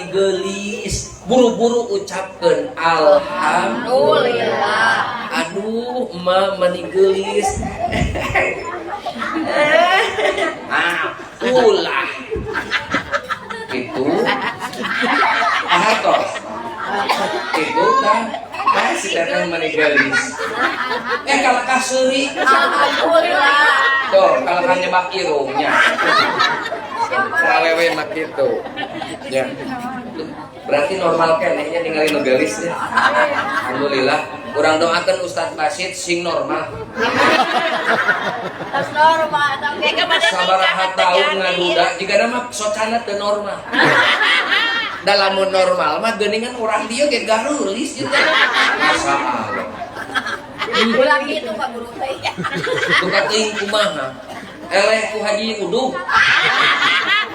mani gelis buru-buru ucapkeun alhamdulillah. Aduh emak mani gelis. Ulah itu tos itu kan si datang mani gelis kalau kasuri alhamdulillah tuh kalau kan nyebak irungnya lewe mak gitu ya berarti normal kan nya ninggalin gelis ya. Alhamdulillah kurang doakan Ustadz Basit sing normal sabaraha tahun ngaduda jika nama socana teu normal dalam normal mah geuningan urang dia ge garulis juga masalah ulang gitu Pak Guru teh tuka teuing kumaha eleh ku haji udug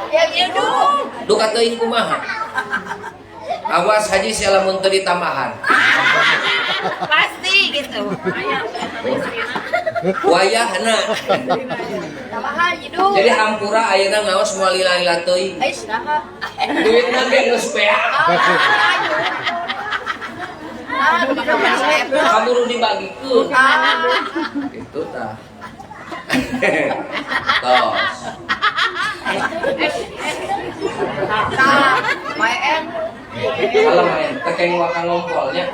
ya udug duka teuing kumaha awas haji sia lamun teu ditambahan pasti gitu wayahna tambahan udug jadi hampura ayeuna ngaos moal lila-lila teuing ais saha duitna ge geus beak kaburu dibagikeun gitu tah tos main kalau main tekeng wakang ngompolnya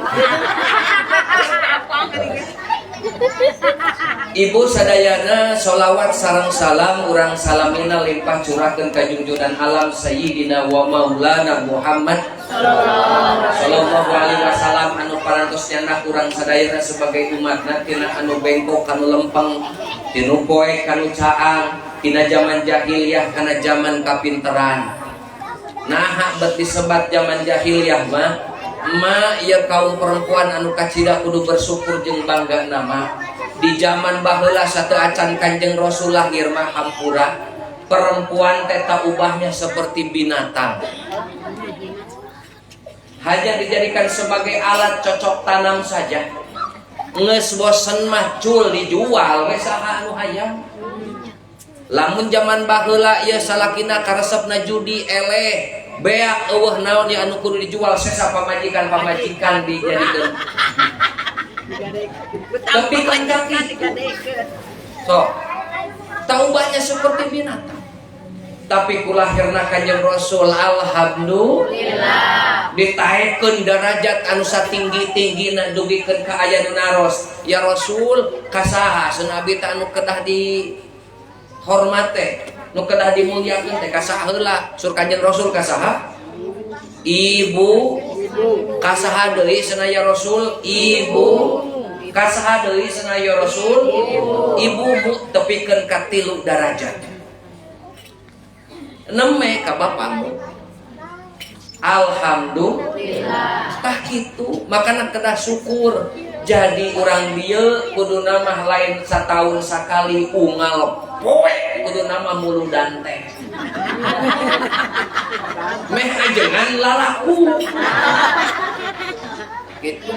Ibu sadayana sholawat sareng salam urang salamina limpah curahkeun ka junjungan alam sayyidina wa maulana Muhammad sallallahu alaihi wasallam anu parantos nyandak urang sadayana sebagai umatna tina anu bengkok kanu lempeng tinu poe kanu caang tina zaman jahiliyah kana zaman kapinteran. Nah bet disebat zaman jahiliyah mah ieu kaum perempuan anu kacida kudu bersyukur jeung bangga nama di zaman baheula sateu acan Kanjeng Rasul lahir mah hampura perempuan teta ubahnya seperti binatang hanya dijadikan sebagai alat cocok tanam saja geus bosen mah cul dijual we saha anu hayang lamun zaman baheula ieu salakina karesepna judi eleh beak eueuh naon yang anu kudu dijual sesa pamajikan dijadikeun tapi kan kaki so taubahnya seperti binatang tapi kulahirna Kanjeng Rasul alhamdulillah ditaekeun derajat anu satinggi-tinggina dugikeun ka aya nu naros ya Rasul kasaha senabi teh anu kedah dihormat teh nu kedah dimuliakeun teh kasaha heula sur Kanjeng Rasul kasaha ibu kasaha deui cenah ya Rasul ibu kasaha deui cenah ya Rasul ibumu tepikeun ka 3 derajat neme ka bapakmu alhamdulillah tah kitu makana kedah syukur jadi urang dieu kudu mah lain satahun sakali unggal poe kudu nama muludan teh meh ajengan lalaku gitu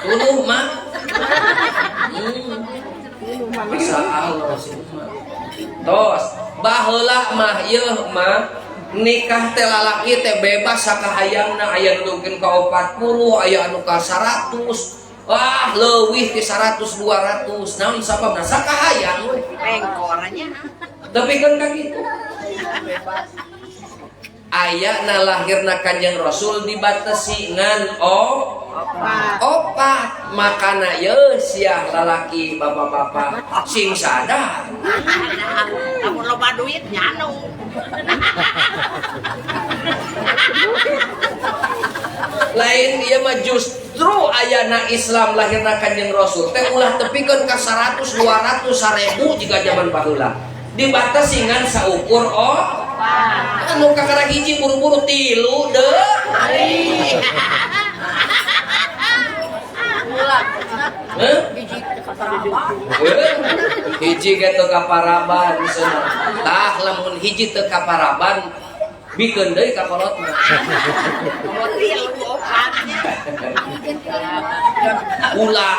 tuluh mah bisa Allah sih mah tos baheula mah ieu mah nikah teh lalaki teh bebas sakahayangna aya nu dukeun ka 40 aya anu ka 100 wah leuwih ti 100 200 naon sababna sakahayang we pengkornya tapi kan kitu aya na lahirna Kanjeng Rasul dibatasi ngan opat makana ye sia lalaki bapak-bapak sing sadar lamun loba duit nyanu lain ieu mah justru ayana Islam lahirna Kanjeng Rasul teh ulah tepikeun ka 100 200 1000 jiga zaman baheula dibatasi ngan saukur anu kakara hiji buru-buru 3 deh hiji ge teu kaparaban cenah tah lamun hiji teu kaparaban bikeun deui ka kolotna ulah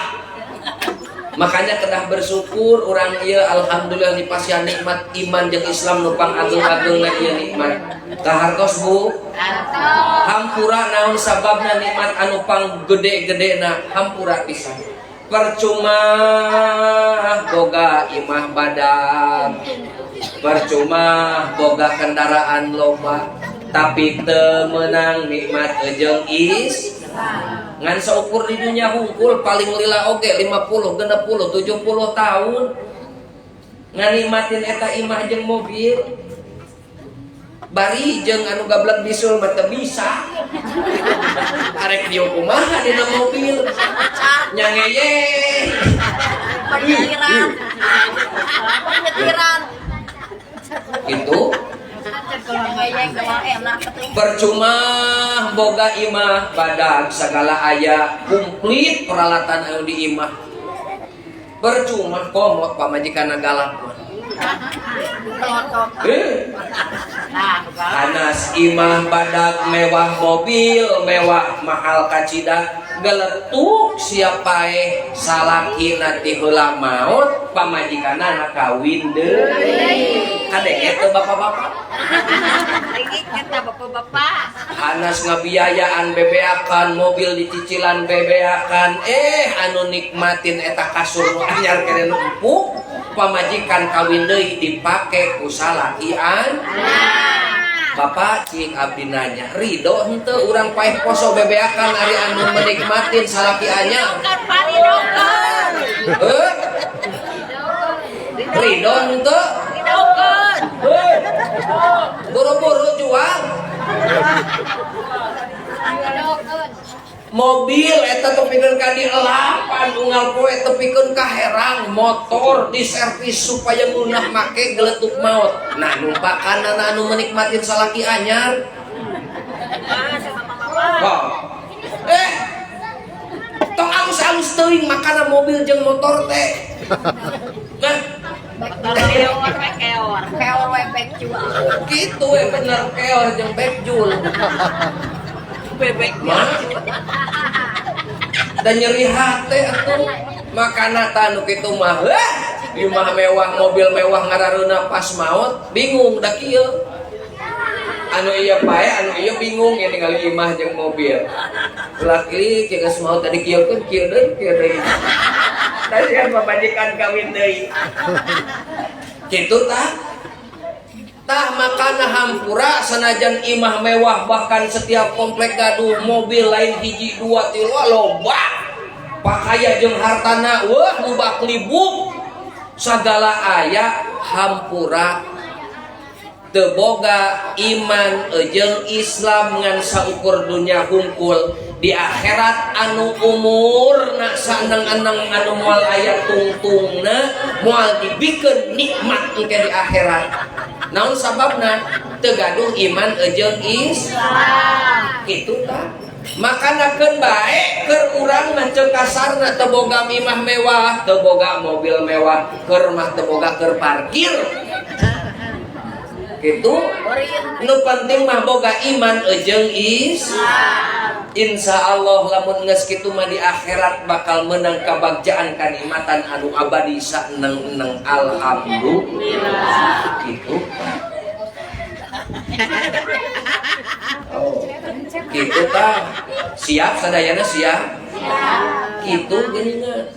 makanya kedah bersyukur orang ieu alhamdulillah dipasihan nikmat iman jeung Islam nupang agung-agungna ieu nikmat Kahartos Bu. Hampura naon sababna nikmat anu pang gede-gedena hampura pisan. Percuma boga imah badan, percuma boga kendaraan loba, tapi teu meunang nikmat jeung ngan saukur di dunia hungkul paling lila oge 50, 60, 70 tahun nganikmatin eta imah jeung mobil. Bari jeung anu gablek bisul mah teu bisa. Arek dieu kumaha dina mobil. Nyangeye. Penyepiran. Itu percuma boga imah badag segala aya komplit peralatan anu di imah. Percuma komot pamajikanna galak. Anas imah badak mewah mobil mewah mahal kacida geletuk siapae salaki nanti heula maut pamajikanna kawin deui kadenge teu bapak-bapak Kita bapak-bapak. Anas ngabiayaan bebeakan mobil dicicilan bebeakan anu nikmatin eta kasur nu anyar kene empuk pamajikan kawin deui dipake ku salakian. Bapak cing abdi nanya, ridho henteu urang paeh poso bebeakan ari anu menikmatin salaki anyar. Ridho henteu? Buru-buru jual. Mobil eta tepikeun ka dielapan unggal poe tepikeun ka herang motor diservis supaya munah make geletuk maut. Nah numpakanna anu menikmatin salaki anyar. Wow. Tong alus-alus teuing makana mobil jeung motor teh. Nah, keor we bekjul. kitu we bener keor jeung bekjul. Bebek Dan nyeri hati atuh makana tanu kitu mah imah mewah mobil mewah ngarareuna pas maut bingung da kieu anu ieu pae anu ieu bingung ya ningali imah jeung mobil laki geus maut tadi kieukeun kieu deui tasian pamajikan kawin deui kitu tah makana hampura sanajan imah mewah bahkan setiap komplek gaduh mobil lain hiji dua tilu loba pakaya jeung hartana wah mubak libuk sagala aya hampura teu boga iman jeung Islam ngan saukur dunya hungkul di akhirat anu umurna sanang-anang anu moal aya tungtungna moal dibikeun nikmat engke di akhirat. Naon sababna teu gaduh iman jeung Islam. Kitu tah. Makanakeun bae keur urang mah ceuk kasarna teu boga imah mewah, teu boga mobil mewah, keur mah teu boga keur parkir. Kitu. Nu penting mah boga iman jeung Islam. Insya Allah lamun geus kitu mah di akhirat bakal menang kabagjaan kanikmatan anu abadi saneng-eneng alhamdulillah. Kitu. Oh. Kitu tah. Siap sadayana siap? Siap. Kitu geuningan.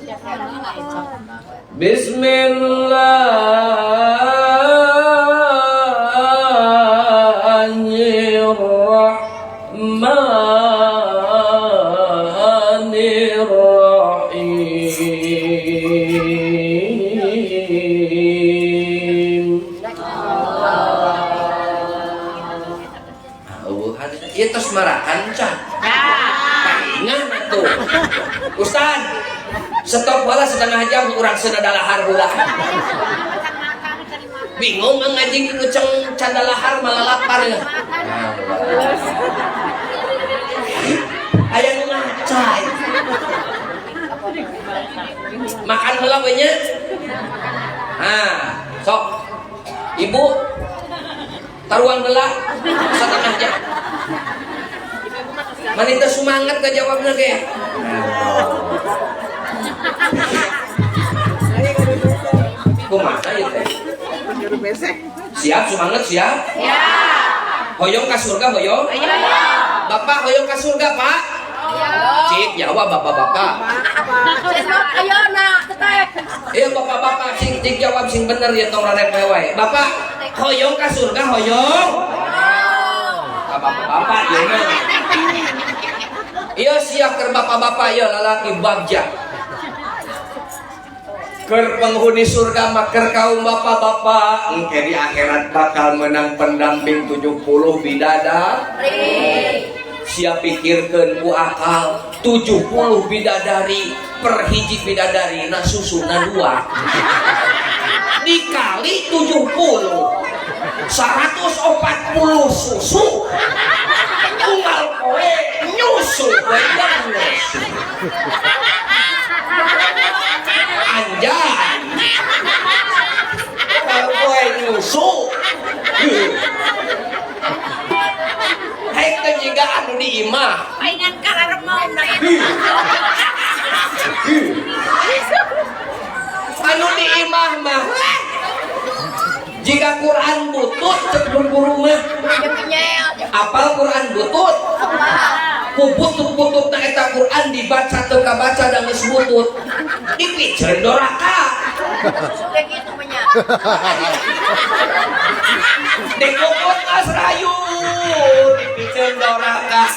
Itu semarakan can. Ingat tuh. Ustaz, stop bola setengah jam kurang senadalahar heula. Bingung ngajing kucing candalahar malah lapar ya. Aya nu ngacai. Makan heula we nya. Nah, sok. Ibu taruang heula setengah jam. Manita semangat ka jawabna ge. Kumaha ieu teh? Siap semangat siap? Siap. Hoyong ka surga hoyong? Bapak hoyong ka surga Pak? Cik jawab bapak-bapak. Ayo nak, teteh. Iya bapak-bapak cik jawab sing bener ya tong rarep wae. Bapak hoyong ka surga hoyong? Bapak-bapak ya. Iya siap keur bapak-bapak ya lalaki bagja. Keur penghuni surga mah keur kaum bapak-bapak engke di akhirat bakal menang pendamping 70 bidadari. Siap pikirkeun ku akal 70 bidadari per hiji bidadari na susuna 2 dikali 70 140 susu unggal kowe nyusu anjay kowe nyusu hai juga anu di imah Mainan kararemong na anu di imah mah jika Quran butut cek guru mah apal Quran butut ku butut na eta Quran dibaca teu kabaca da geus butut dipiceun doraka sudah gitu punya dikukut asrayu dipiceun doraka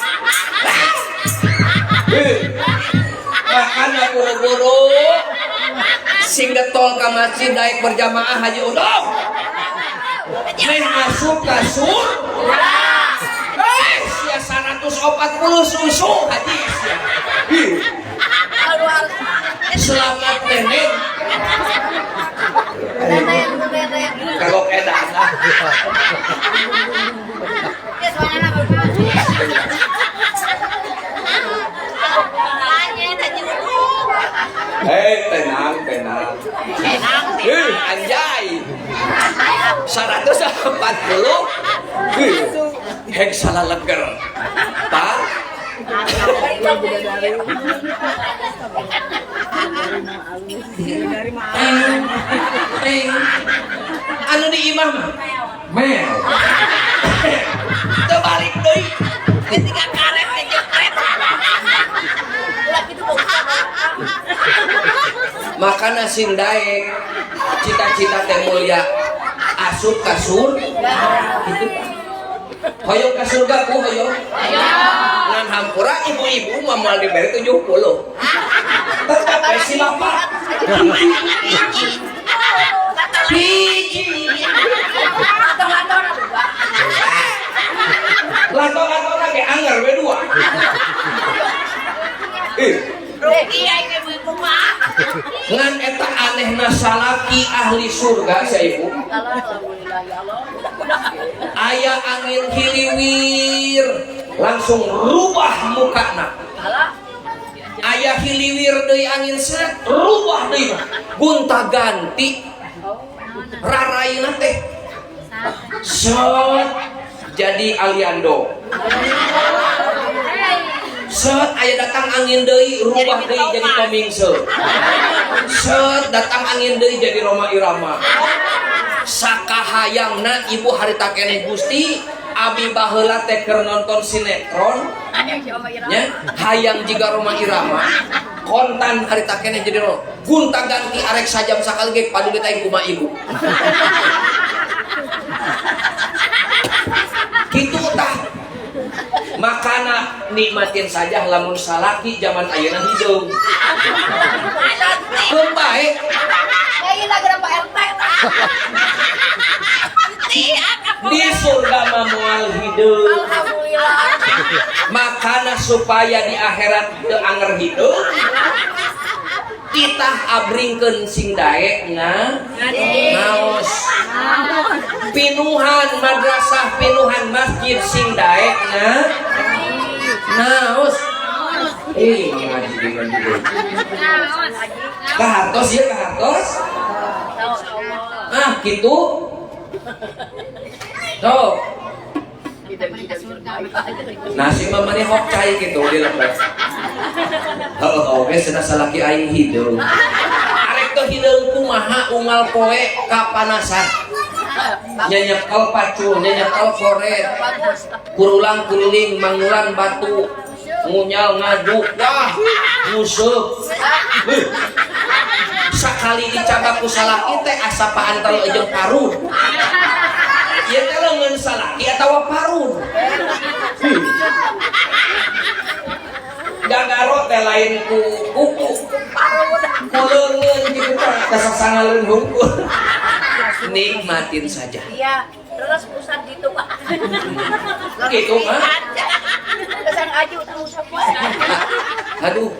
makanya buru-buru sing getol ka masjid daek berjamaah haji udong meh asup ka sia 140 susu haji sia selamat nenek kagok edan lah hei tenang anjay 140 hek salah leger Pak anu di imam mel terbalik deui ketika karet kejepret lagi itu makana sing daek cita-cita teh mulia asup ka surga gitu hoyong ka surga ku hoyong ngan hampura ibu-ibu mah moal dibere 70 tetep si bapak hiji lato-lato ge anggar we 2 ngan eta anehna salaki ahli surga sa ibu aya angin hiliwir langsung rubah mukana aya hiliwir deui angin set rubah deui gunta ganti raraina teh set jadi Aliando set aya datang angin deui rubah deui jadi Tomingse set datang angin deui jadi Roma Irama sakahayangna ibu harita keneh Gusti abi baheula teh keur nonton sinetron nya hayang jiga Roma Irama kontan harita keneh jadi gunta ganti arek sajam sakali ge padulit aing kumaha ibu kitu tah makana nikmatin saja lamun salaki zaman ayeuna hideung baik kayak lagi Pak RT di surga mah moal hideung alhamdulillah makana supaya di akhirat teu anger hideung titah abringkeun sing daek naos pinuhan madrasah pinuhan masjid sing daek naos ngaji kahartos ya kahartos gitu tuh nasi mamani hok cai gitu di lepas oke sudah salaki aing hideung arek teu hideung kumaha unggal poe kapanasan nyanyekel pacul, nyanyekel koret, Bagus. kurulang kuliling, mangulan batu, ngunyal ngadu, wah, nguseup. Sakali dicabak ku salaki teh asa paantel jeung parun. Ieu teh leungeun salaki atawa parun. Gagaro teh lain ku kuku. Ku leungeun kitu teh kasasangaleun hungkul. Nikmatin saja. Iya, terus pusat gitu Pak. Gitu, Mak. Kesan aju terus pusat. Aduh,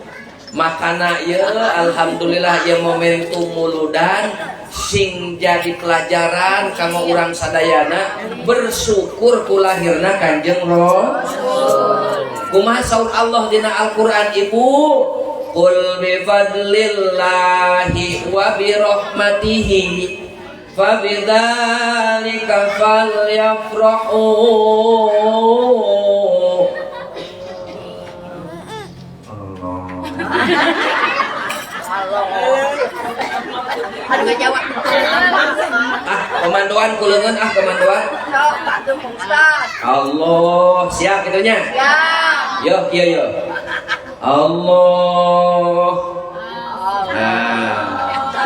makana ya alhamdulillah ya momentum muludan sing jadi pelajaran kanggo urang sadayana bersyukur ku lahirna Kanjeng Rasul. Kumaha saur Allah dina Al-Qur'an Ibu? Qul bi fadlillahi wa bi rahmatihi fa bidzalika falyafrahu. Aduh gak jawab. Komandoan kuleungeun komandoan. Sok, Pak Tung Ustaz. Allah, siap gitunya. Ya. Yo, kieu yo. Allah. Nah,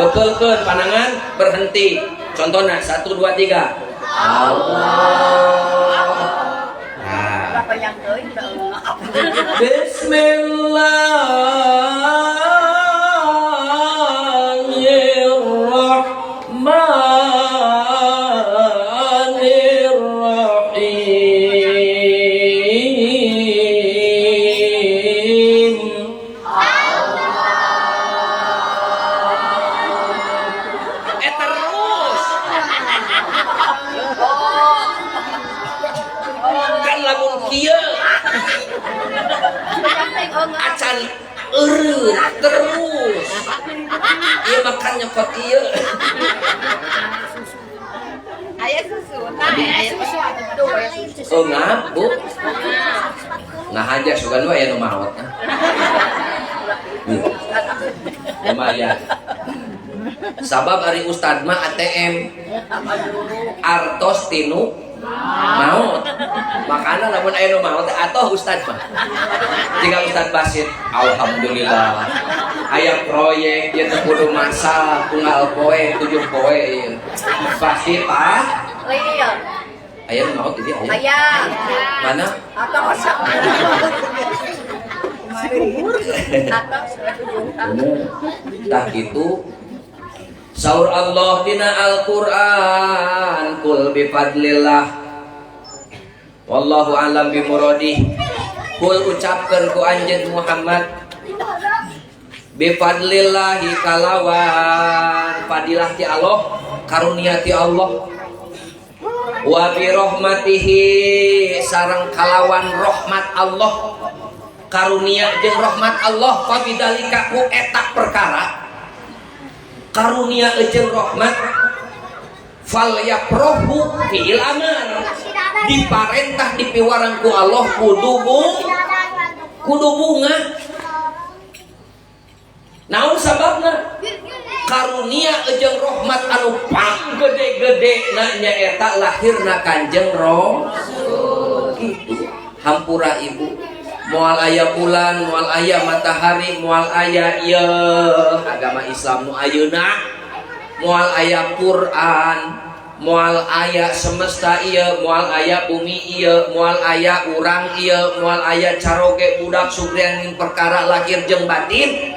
bekelkeun panangan berhenti. Contohnya 1 2 3. Allah. Nah. Berapa yang teuing Terus. Kan lamun kieu acan eureun terus. Ieu makan nyepot ieu. Aya susu. Aya susu atuh aya susu. Oh ngap, Bu. Nah aja sugan we aya nu maot. Lumayan. Sabab ari ustad mah ATM. Artos tinu maot. Makana lamun aya nu maot atoh ustad mah. Tinggal Ustad Basit, alhamdulillah. Aya proyek ieu teh kudu masa tunggal poe 7 poe ieu. Pasti Pak. Iya. Aya nu maot jadi aya. Aya. Mana? Atau osak. Tah gitu. Saur Allah dina Al-Qur'an kul bi fadlillah wallahu alam bi muradih. Kul ucapkeun ku anjeun Muhammad bi fadlillahi kalawan fadilah ti Allah, karunia ti Allah, wa bi rahmatihi sareng kalawan rahmat Allah, karunia jeung rahmat Allah, fa bidzalika ku eta perkara karunia jeung rahmat fal yaprohu fil amal diparentah dipiwarang ku Allah kudu bunga. Naon sababna? Karunia jeung rahmat anu pang gede-gede na nyaeta lahirna Kanjeng Rasul. Gitu. Hampura Ibu. Moal aya bulan, moal aya matahari, moal aya ieu agama Islam nu ayeuna, moal aya Quran, moal aya semesta ieu, moal aya bumi ieu, moal aya urang ieu, moal aya caroge budak sugrianing perkara lahir jeung batin,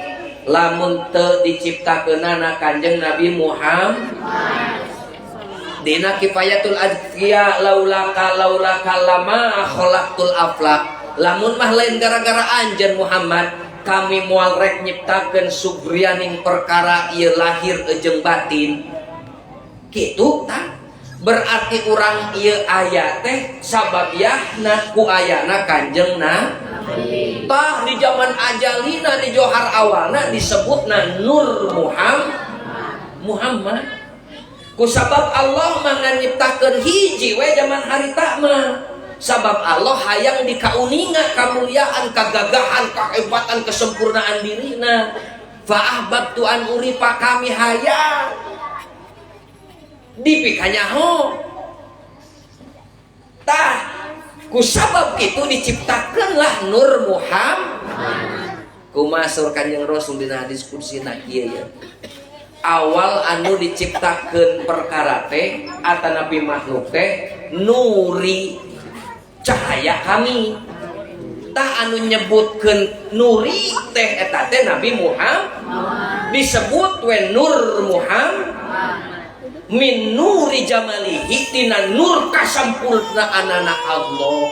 lamun teu diciptakeunana Kanjeng Nabi Muhammad. Dina kifayatul azkiya laulaka lama khalaqtul aflaq. Lamun mah lain gara-gara anjeun Muhammad kami moal rek nyiptakeun sugrianing perkara ieu lahir jeung batin. Kitu tah. Berarti urang ieu aya teh sababiahna ku ayana Kanjeng Nabi. Tah di zaman ajalina di johar awalna disebutna Nur Muhammad. Ku sabab Allah mah nyiptakeun hiji we zaman harita mah. Sabab Allah hayang dikauninga kamuliaan, kagagahan, kehebatan, kesempurnaan dirina. Fa ahbabtu an urifa kami hayang dipikanyaho tah kusabab kitu diciptakanlah Nur Muhammad kumasur Kanjeng Rasul dina hadis kudsina kieu ya awal anu diciptakeun perkara teh atanapi makhluk teh nuri cahaya kami tah anu nyebutkeun nuri teh eta teh Nabi Muhammad disebut we Nur Muhammad min nuri jamalihi tina nur kasampurna anana Allah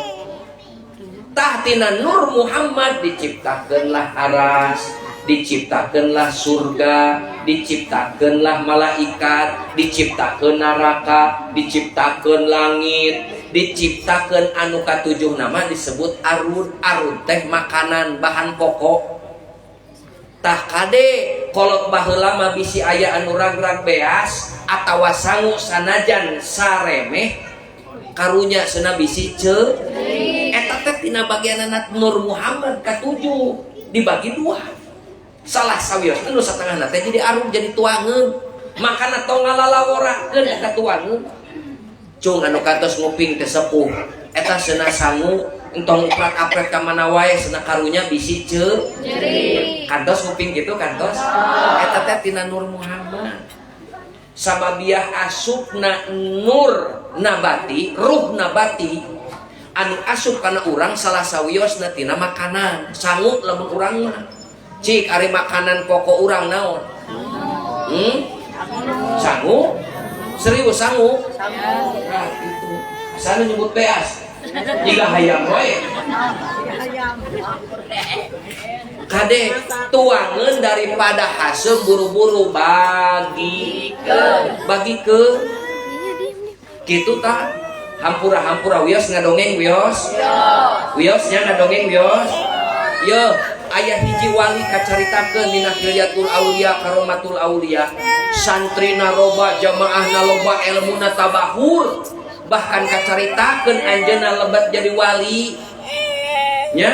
tah tina Nur Muhammad diciptakeunlah aras diciptakeunlah surga diciptakeunlah malaikat diciptakeun neraka diciptakeun langit diciptakeun anu katujuh nama disebut arud arud teh makanan bahan pokok tah kade kolot baheula mah bisi aya anu ragrag beas atawa sangu sanajan saremeh karunya seuna bisi ceuring eta teh tina bagianna Nur Muhammad katujuh dibagi dua salah sawios nu satengahna teh jadi arung jadi tuangeun makana tong ngalalaworakeun eta tuangeun cung anu kantos nguping teh sepuh eta seuna sangu entong uprak-aprek ka mana wae seuna karunya bisi ceuring kantos nguping kitu kantos eta teh tina Nur Muhammad sababiah asupna nur nabati ruh nabati anu asup kana urang salah sawiosna tina makanan sangu lamun urang mah cik ari makanan pokok urang naon sangu serius sangu nah itu asana nyebut beas jika hayam wae kade tuangeun daripada hasil buru-buru bagi ke kitu tah hampura-hampura wios ngadongeng wiosnya ngadongeng wios yo aya hiji wali kacaritakeun dina Hilyatul Aulia Karomatul Aulia santrina loba jamaahna loba ilmuna tabahur bahkan kacaritakeun anjeunna lebat jadi wali nya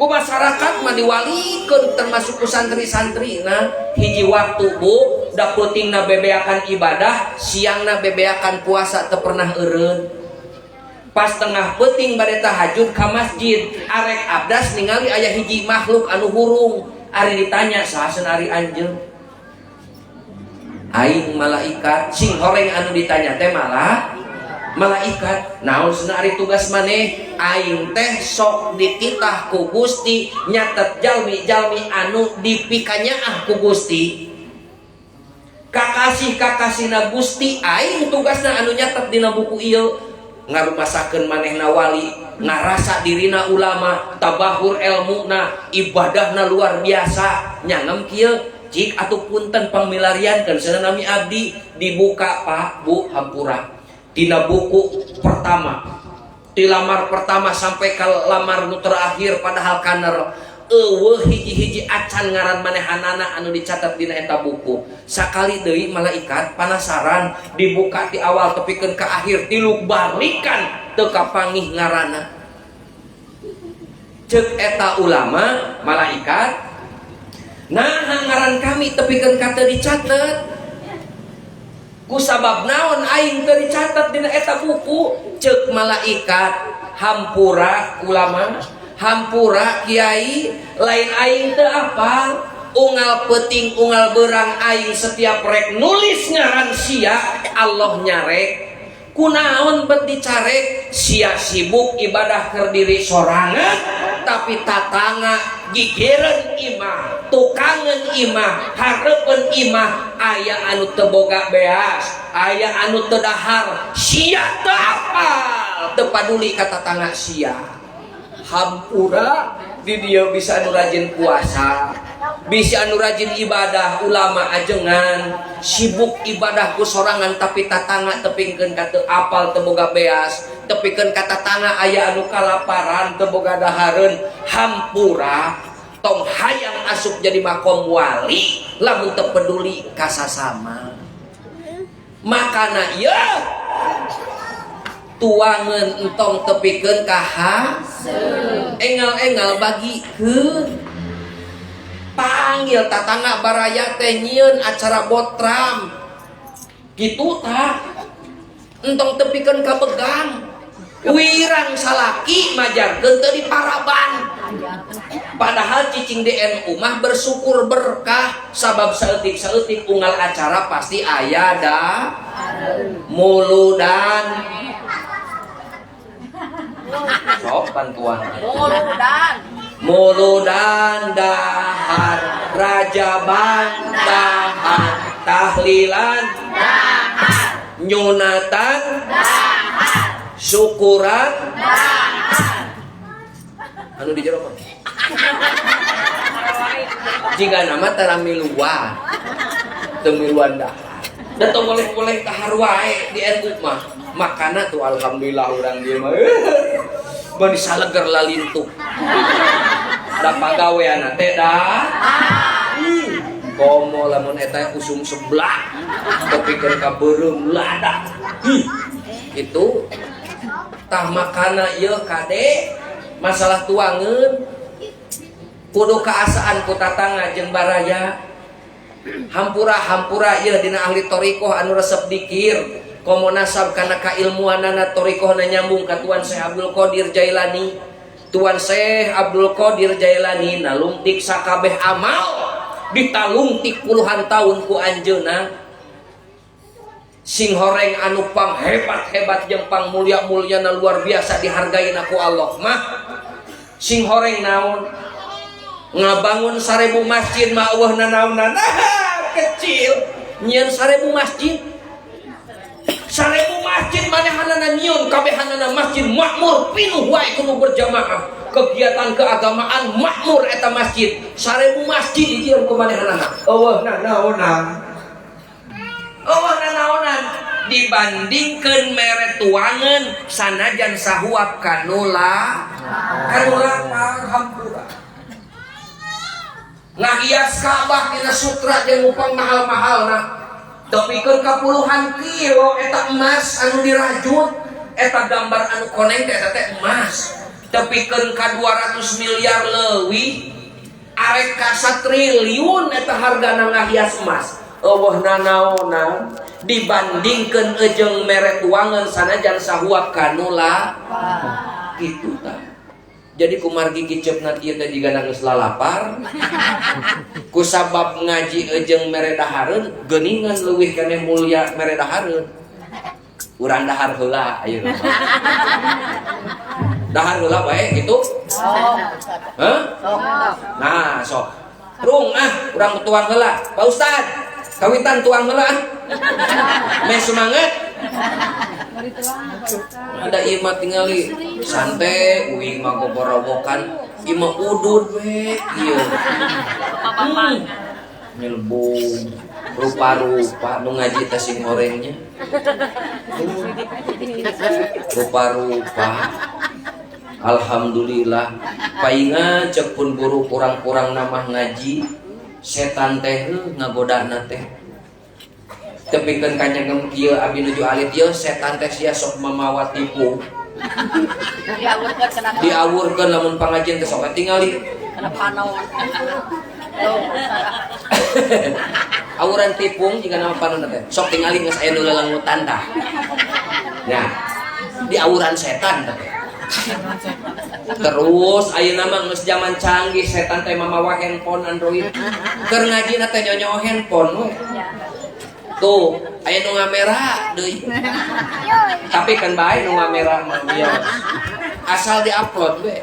ku masyarakat mah diwalikeun termasuk ku santri-santrina hiji waktu bu da peutingna bebeakan ibadah siangna bebeakan puasa teu pernah eureun pas tengah peuting bade tahajud ka masjid arek abdas ningali aya hiji makhluk anu hurung ari ditanya saha ari anjeun aing malaikat sing horeng anu ditanya teh malah malaikat naon cenah ari tugas maneh aing teh sok dititah ku Gusti nyatet jalmi-jalmi anu dipikanyaah ku Gusti kakasih-kakasihna Gusti aing tugasna anu nyatet dina buku ieu ngarumasakeun manehna wali ngarasa dirina ulama tabahur ilmuna ibadahna luar biasa nyangem kieu cik atuh punten pamilariankeun cenah nami abdi dibuka Pak Bu hampura tina buku pertama di lamar pertama sampai ke lamar nu terakhir padahal kaner eueuh hiji-hiji acan ngaran manehanana anu dicatat dina eta buku sakali deui malaikat penasaran dibuka di awal tepikeun ka akhir tilu balikan teu kapangih ngaranna ceuk eta ulama malaikat nah ngaran kami tepikeun ka teu dicatet ku sabab naon aing teu dicatet dina eta buku ceuk malaikat hampura ulama hampura kiai lain aing teu apal unggal peuting unggal beurang aing setiap rek nulis ngaran sia Allah nyarek kunaon bet dicarek sia sibuk ibadah keur diri sorangan tapi tatangga gigireun imah tukangeun imah hareupeun imah aya anu teu boga beas aya anu teu dahar sia teu apal teu paduli ka tatangga sia hampura di dia bisa anu rajin puasa bisa anu rajin ibadah ulama ajengan sibuk ibadah ku sorangan tapi tatangga tepingkeun ka teu apal teu boga beas tepikeun ka tatangga aya anu kalaparan teu boga dahareun hampura tong hayang asup jadi makom wali lamun teu peduli ka sasama makana ya tuangan entong tepikeun ka engal-engal bagikeun panggil tatangga baraya teh nyieun acara botram Gitu tah. Entong tepikeun ka begang. Wirang salaki majarkeun teu diparaban. Padahal cicing DNU mah bersyukur berkah sabab saeutik-saeutik unggal acara pasti aya da muludan. Sok bantuan. Muludan dahar rajaban dahar tahlilan dahar nyunatan dahar syukuran dahar anu di jero jika nama taramiluan temiluan dahar dan tong boleh-boleh dahar wae di NU mah makana tuh alhamdulillah urang dia mah bani saleger lalintuk da pagaweana teh da komo lamun eta usum sebelah tepikeun ka beureum lada itu tah makana ieu kade masalah tuangeun kudu kaasaan ku tatangga jeung baraya hampura-hampura ieu dina ahli thariqah anu resep dikir komo nasab kana kailmuanana thariqahna nyambung ka Tuan Syekh Abdul Qadir Jailani. Tuan Syekh Abdul Qadir Jailani nalungtik sakabeh amal ditalungtik puluhan tahun ku anjeunna. Sing horeng anu pang hebat-hebat jeung pang mulia-mulyana luar biasa dihargaina ku Allah mah sing horeng naon ngabangun 1000 masjid mah eueuhna naonna kecil nyieun 1000 masjid 1000 masjid manehanana nyieun kabehanana masjid makmur pinuh wae kudu berjamaah kegiatan keagamaan makmur eta masjid 1000 masjid nyieun ku manehanana eueuhna naonan dibandingkeun mere tuangeun sanajan sahuap kanula alhamdulillah ngahias Ka'bah dina sutra jeung upang mahal-mahalna tepikeun ka puluhan kilo eta emas anu dirajut eta gambar anu koneng teh eta teh emas tepikeun ka 200 miliar leuwih arek ka 1 triliun eta hargana ngahias emas eueuhna naonan dibandingkeun jeung mere tuangeun sanajan sahuap kanula kitu tah. Jadi kumargi kiceupna ieu teh jiga geus lalapar ku sabab ngaji jeung mere dahareun geuningan leuwih keneh mulia mere dahareun urang dahar heula ayeuna dahar heula bae kitu heh nah sok rung urang tuang heula Pak Ustad kawitan tuang heula meh semangat ada imah tingali santai uing mah goborowokan imah udud we ieu nyelbung rupa-rupa nu ngaji teh sing horengnya rupa-rupa alhamdulillah paingan cek pun guru kurang-kurang namah ngaji setan teh ngagodana teh tepikeun kanjeng ieu abi nuju alit ieu setan teh sia sok mamawa tipu diawurkeun lamun pangajian teh sok tingali kana panaon awuran tipung jika nama panaon teh sok tingali geus aya nu lelengutan tah nya diawuran setan teh terus ayeuna mah geus zaman canggih setan teh mamawa handphone Android keur ngajina teh nyonyo handphone we tuh aya nu ngamera deui tapi kan bae nu ngamera mah ieu asal diupload we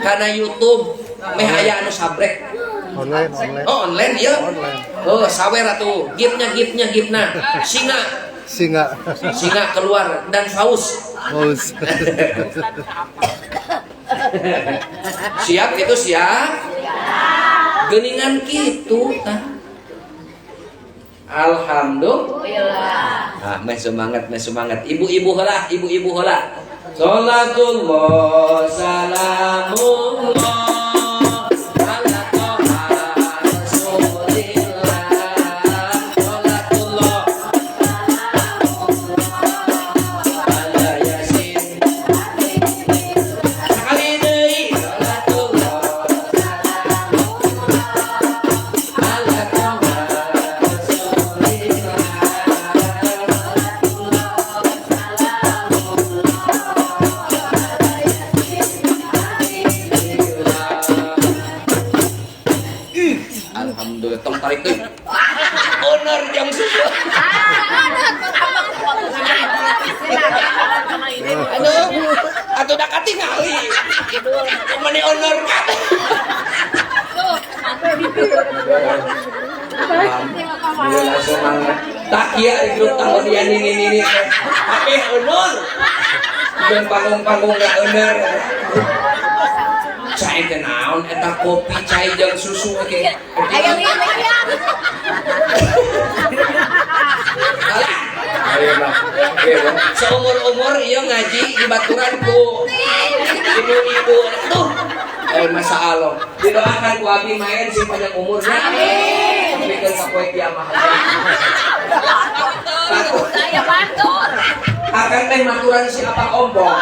kana YouTube meh aya anu sabrek online oh online ieu oh sawer atuh gipna singa keluar dan paus siap itu siap geuningan kitu tah alhamdulillah. Ah, meh semangat. Ibu-ibu heula. Salatullah salamullah ala toha rasulillah. Salatullah ala yasin. Sekali deui salatullah ala toha rasulillah. tong tarik teh. Honor jeung susu. Atuh da katingali. Mani honor kan. Langsung mangga. Tak kieu di grup tahun dia ini. Tapi honor. Jeung panggung-panggung gak honor. Cai teh naon eta kopi cai jeung susu oke. Ayam ini. Ayo mah. Seumur-umur ieu ngaji di baturan ku ibu-ibu tuh. Masa Allah. Didoakan ku abdi main sing panjang umurna. Amin. Bikin ka poe kiamah. Saya batur. Akan teh maturan si Abang Ombong.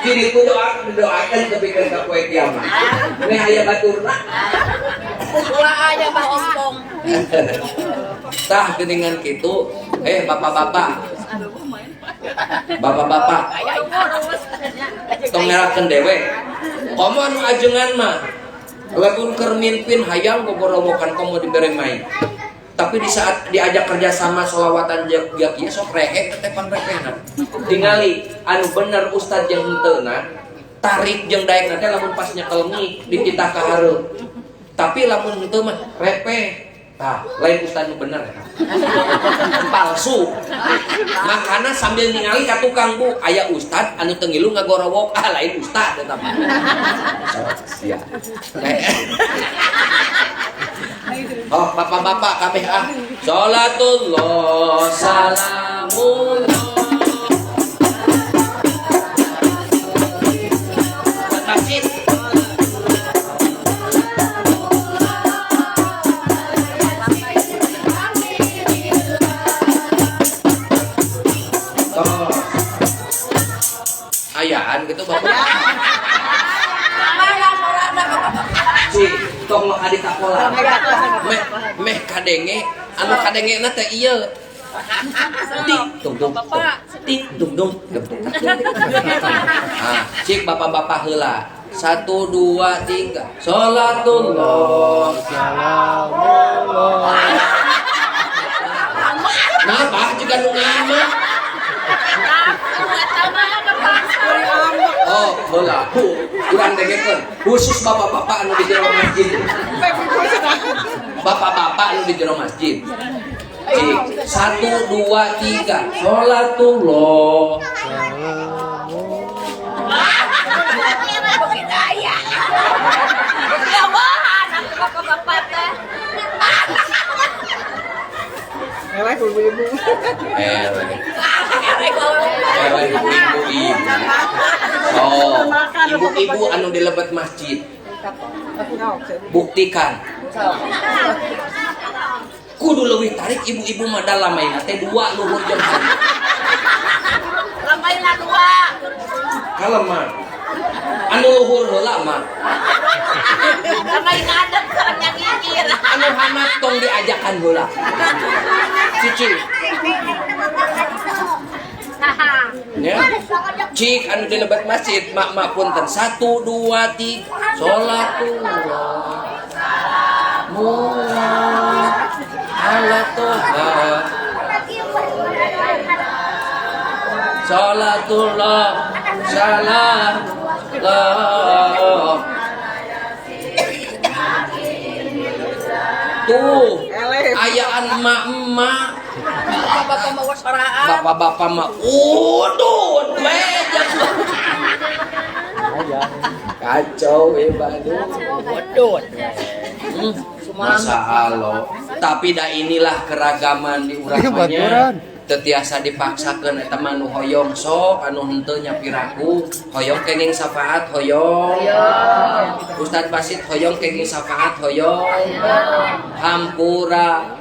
Jadi ku doakan kebikin ka poe kiamah. Neh aya baturna. Dua aja Bang Ompong. Tah geuningan kitu, bapak-bapak. Bapak-bapak. Tong ngerakeun dewe. Komo anu ajengan mah. Lamun keur mimpin hayang gogorowokan komo dibere main. Tapi di saat diajak kerja sama sholawatan jak ieu sok rehe teh pangrehehna. Tingali anu bener ustad jeung henteuna, tarik jeung daekna teh lamun pas nyekel mi dititah ka hareup. Tapi lamun henteu mah repeh. Tah, lain ustad nu bener ya. Palsu. Makana sambil ningali ka tukang bu, aya ustad anu teu ngilu ngagorowok, lain ustad eta mah. Sia. Oh, bapak-bapak kabeh Sholatullah salamullah. Masjid. Ayaan gitu bapak. Si tong mah adik kapola. Meh kadenge, anu kadenge na teh ieu. Tik tung tung. Tik tung tung. Ah, cik bapak-bapak heula. 1 2 3. Sholatullah salamullah. Napa juga nu ngama? Oh, heula. Kurang degekeun. Khusus bapak-bapak anu di jero masjid. Bapak-bapak anu di jero masjid. 1 2 3. Sholatullah. Ibu-ibu. Oh, ibu-ibu anu di lebat masjid. Buktikan. Kudu leuwih tarik ibu-ibu mah dalamaina teh 2 luhur jeung hari. Lamaina 2. Kalem mah. Anu luhur heula mah. Lamaina adem karena ngikir. Anu hanap tong diajakan heula. Cici. Ya. Cik anu di lebat masjid mak punten 1 2 3 sholatullah mullah ala toha sholatullah salam tuh ayaan emak-emak Bapak-bapak mau soraan. bapak-bapak mah udut meja kacau Bandung Bodot. Masa Allah tapi dah inilah keragaman di urang tetiasa dipaksakeun eta mah nu hoyong sok anu henteu nyapiraku hoyong kenging syafaat hoyong Ustad Basit hoyong kenging syafaat hoyong hampura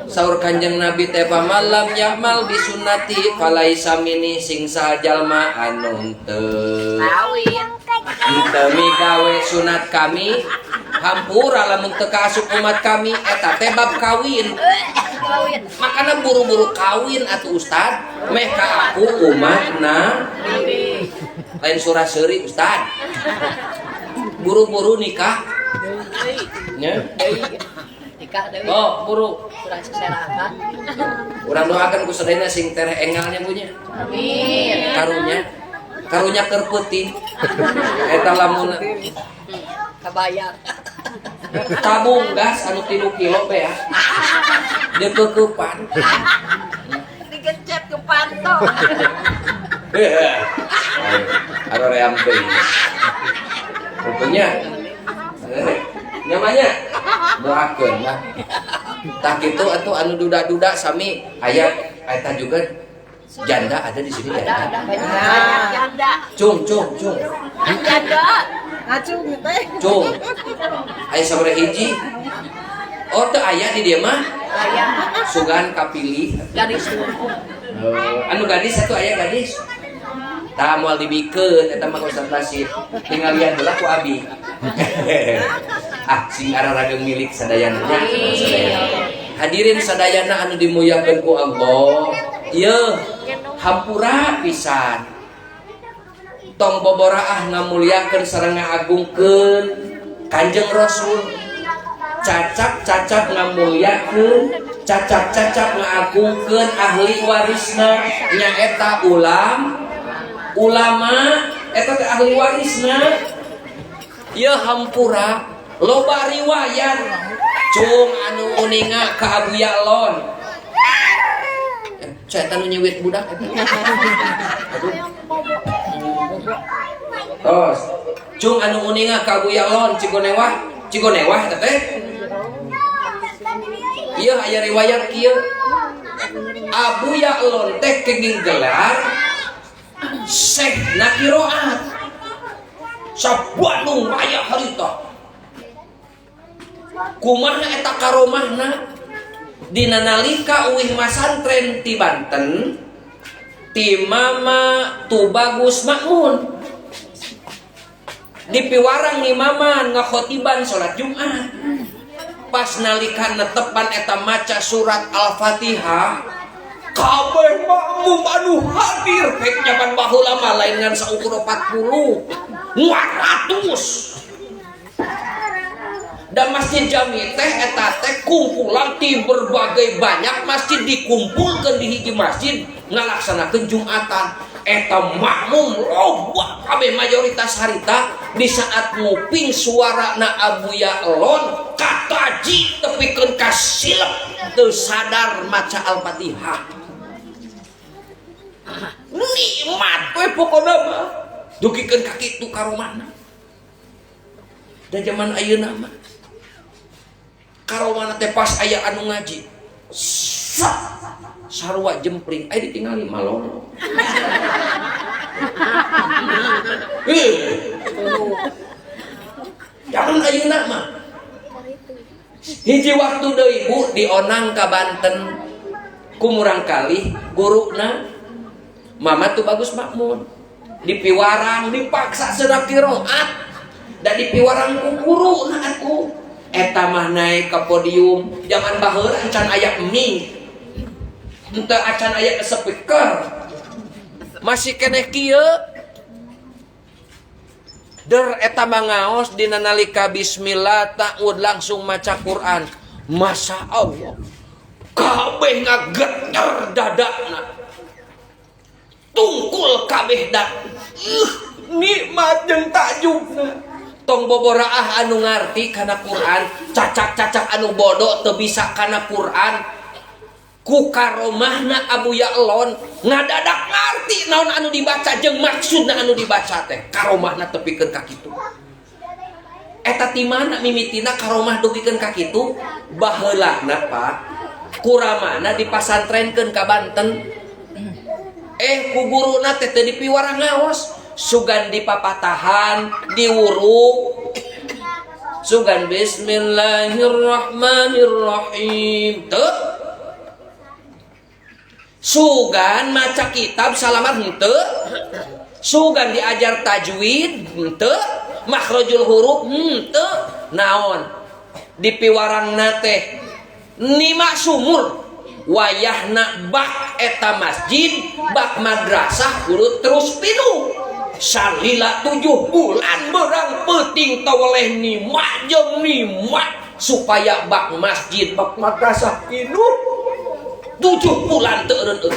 saur Kanjeng Nabi teh pamalam ya'mal bisunnati falaisa mini sing sajalma anu teu henteu migawe sunat kami hampura lamun teu kaasup umat kami eta teh bab kawin. Makana buru-buru kawin atuh Ustad meh ka aku umatna lain surah seuri Ustad buru-buru nikah nya Tika deui. oh buru Urang seserahan. urang doakan ku sadayana sing tereh engalnya punya Amin. karunya keur peuting eta lamun Kabayang. tabung gas anu 3 kilo be ya dia keupan Digencet ke pantau. ada ream teuing tentunya nyamanya doakeun lah tak kitu atuh anu duda-duda sami aya eta juga janda ada di sini ya. Ada banyak janda. Cung. Janda. Ngacung teh. Cung. Aya sabaraha hiji? Oh teu aya di dieu mah. Aya Sugan kapilih. gadis lumpuh. Anu gadis atuh aya gadis. Tah moal dibikeun eta mah konsentrasi. Tinggal lihat heula ku abi. Sing ararageung milik sadayana nya. Hadirin sadayana anu dimuliakeun ku Allah. Ieu hampura pisan. Tong boboraah ngamuliakeun sareng ngagungkeun Kanjeng Rasul. Cacap ngamuliakeun, cacap ngagungkeun ahli warisna nyaeta ulama eta teh ahli warisna. Ieu hampura loba riwayat cung anu uninga ka Abu Ya'lon. Saya tanu nyewit budak eta. Tos, cung anu uninga ka Abu Ya'lon Cigonewah eta teh. Ieu aya riwayat kieu. Abu Ya'lon teh kenging gelar Syekh na qiraat. Sabanu aya harita. Kumaha eta karomahna? Dina nalika uwih masantren ti Banten ti Mama Tubagus Makmun dipiwarang ni Mama ngakhotiban salat Jumat. Pas nalika netepan eta maca surat Al-Fatihah kabeh makmum anu hadir pek nyaman baheula mah lain ngan saukur 40 200. Dan masjid Jami teh eta teh kumpulan ti berbagai banyak masjid dikumpulkeun di hiji masjid ngalaksanakeun Jumatan. Eta makmum loba kabeh mayoritas harita di saat nguping suarana Abu Ya'lon kataji tepikeun ka silep teu sadar maca Al-Fatihah. Nikmat we pokona mah dugikeun ka kitu karomana. Da zaman ayeuna mah karomana teh pas aya anu ngaji sarua jempring aya ditinggali malolo. Jangan ayeuna mah hiji waktu deui Bu dionang ka Banten kumurang kali guruna Mama Tubagus Makmun dipiwarang dipaksa sedap qiraat da dipiwarang ku guruna atuh. Eta mah naik ke podium zaman baheula encan aya mie henteu acan aya speaker masih keneh kieu der eta mah ngaos dina nalika bismillah ta'ud langsung maca Quran. Masya Allah kabeh ngageter dadana tungkul kabeh dak nikmat jeung takjubna. Tong boboraah anu ngarti kana Quran cacak anu bodoh teu bisa kana Quran ku karomahna Abu Ya'lon ngadadak ngarti naon anu dibaca jeung maksudna anu dibaca teh karomahna tepikeun ka kitu. Eta ti mana mimitina karomah dugikeun ka kitu baheulana Pak kuramana dipasantrenkeun ka Banten ku guruna teh teu dipiwarang ngaos sugan dipapatahan diwuruk sugan bismillahirrahmanirrahim teu sugan maca kitab salamat henteu sugan diajar tajwid henteu makhrajul huruf henteu naon dipiwarangna teh nima sumur wayahna bak eta masjid bak madrasah kudu terus pinuh salila 7 bulan berang penting tawaleh nikmat jeung nikmat supaya bak masjid bak madrasah kitu 7 bulan teu eureun.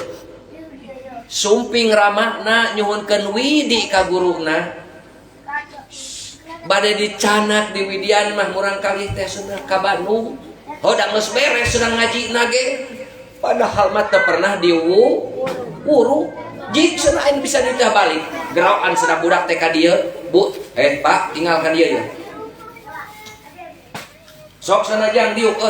Sumping ramahna nyuhunkeun widi ka guruna bade dicanak di Widian mah murang kali teh sunah ka Bandung hodang geus beres sedang ngaji nage padahal mah teu pernah diwuru jik cenah aing bisa ditah balik gerawan cenah budak teh ka dieu Bu Pak tinggal ka dieu ya sok sanajang diuk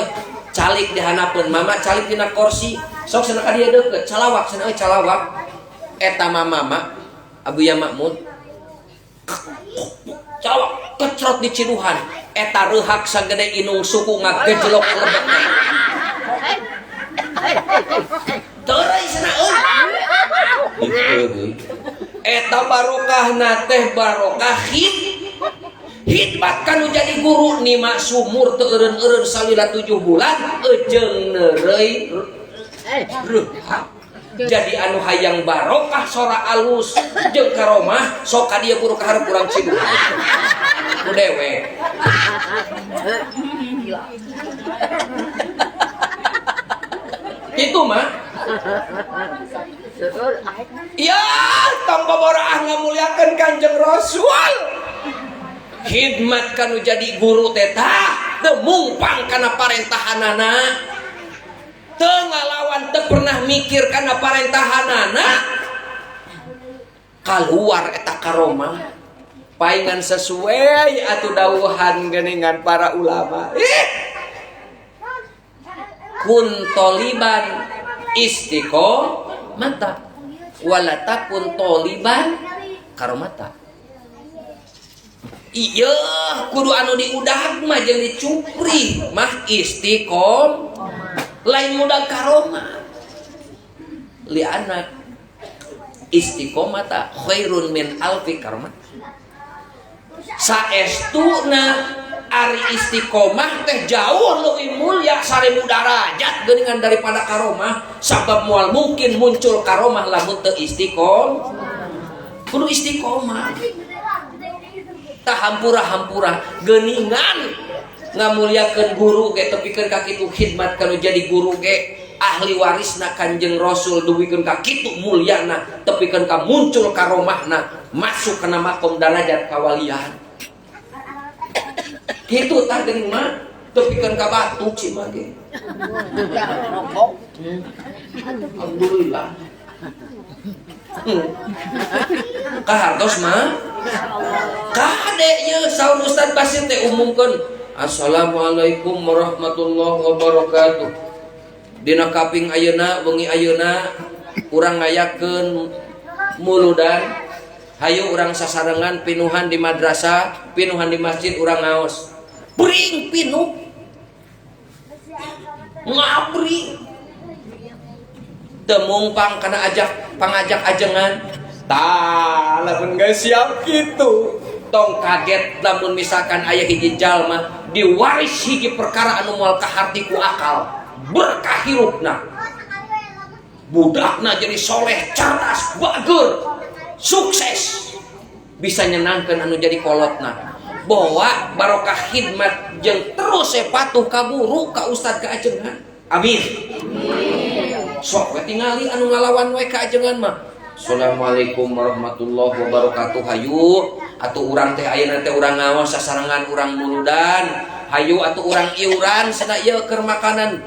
calik dihanapeun mama calik dina kursi sok cenah ka dieu deukeut calawak cenah calawak eta mama Abu Ya Makmun calawak kecrot di ciduhan eta reuhak sagede inung suku ngagejlok lebetna teureui cenah eta barokahna teh barokah hikmat kanu jadi guru nima sumur teu eureun-eureun salila 7 bulan ejeung neureuy reuhak jadi anu hayang barokah sora alus jeung karomah sok ka dieu guru kaharep urang ciduhan ku dewe itu mah ya tangga baraah ngamuliakeun Kanjeng Rasul khidmat kanu jadi guru teh tah teu mungpang kana parentahanana teu ngalawan teu pernah mikir kana parentahanana kaluar eta karomah paingan sesuai atuh dawuhan geuningan para ulama kun toliban istiqomata wala takun toliban karomata iya kudu anu diudag mah jeung dicupri mah istiqom lain mudah karomah li anak istiqomata khairun min alfi karomat saestuna ari istiqomah teh jauh leuwih mulia 1000 derajat geuningan daripada karomah sabab moal mungkin muncul karomah lamun teu istiqom kudu istiqomah tah hampura-hampura geuningan ngamuliakeun guru ge tepikeun ka kitu khidmat kanu jadi guru ge ahli warisna Kanjeng Rasul duwikeun ka kitu mulyana tepikeun ka muncul karomahna masuk kana makom derajat kawalian kitu tah geuning mah tepikeun ka batu ci mah ge alhamdulillah kahartos mah kade ye saur Ustaz Basir teh umumkeun Assalamualaikum warahmatullahi wabarakatuh dina kaping ayeuna bengi ayeuna urang ngayakeun muludan hayu urang sasarengan pinuhan di madrasah pinuhan di masjid urang ngaos bring pinuh ngabri teu mungpang kana pangajak ajengan tah lamun geus siap kitu tong kaget lamun misalkan aya hiji jalma diwaris hiji perkara anu moal kaharti ku akal berkah hirupna budakna jadi soleh cerdas bager sukses bisa nyenangkeun anu jadi kolotna bawa barokah khidmat jeung terus patuh ka guru ka ustad ka ajengan amin sok we tingali anu ngalawan we ka ajengan mah Assalamualaikum warahmatullahi wabarakatuh hayu atuh urang teh ayeuna teh urang ngaos sasarengan urang muludan hayu atuh urang iuran cenah ieu keur makanan